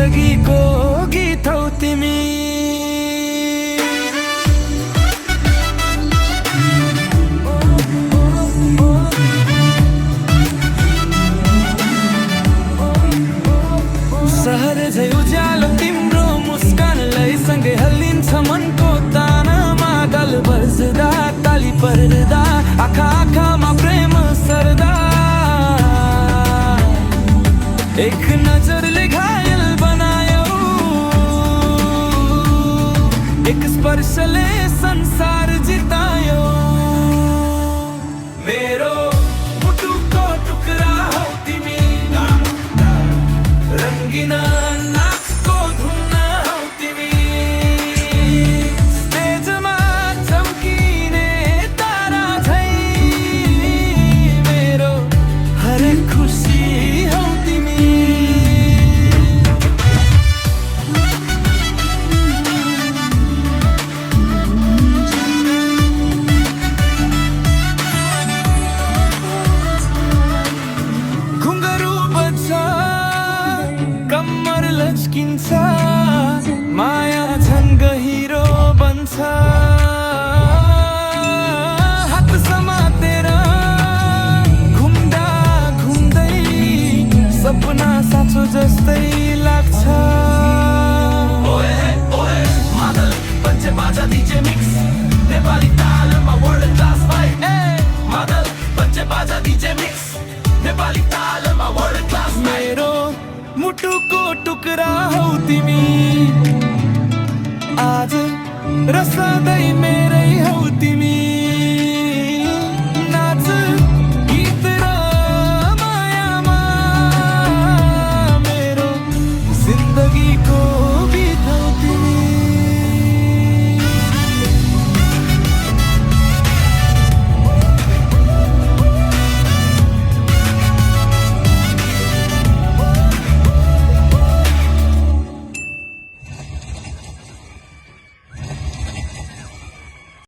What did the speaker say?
जिन्दगीको गीत हौ तिमी। सहर झै उज्यालो तिम्रो मुस्कानलाई सँगै हल्लिन्छ मनको तानामा। गाल बज्दा ताली पर्दा आँखा आँखामा प्रेम सर्दा, एक नजरले घायल बनायो, एक स्पर्शले संसार जितायो। मेरो मुटुको टुक्रा हौ तिमी, रङ्गिन नाचको धुन हौ तिमी। स्टेजमा चम्किने तारा झै मेरो हरेक खुसी हौ तिमी। घुङ्गरू बज्छ, कम्मर लचकिन्छ, माया झन् गहिरो बन्छ। हात समातेर घुम्दा घुम्दै सपना साँचो जस्तै लाग्छ। ओए ओए मादल बज्जे बाजा डीजे मिक्स, नेपाली तालमा वर्ल्ड क्लास भाइब। मादल बज्जे बाजा डीजे मिक्स, नेपाली तालमा वर्ल्ड क्लास भाइब। मेरो मुटुको टुक्रा हौ तिमी, आज र सधैँ मेरै हौ तिमी।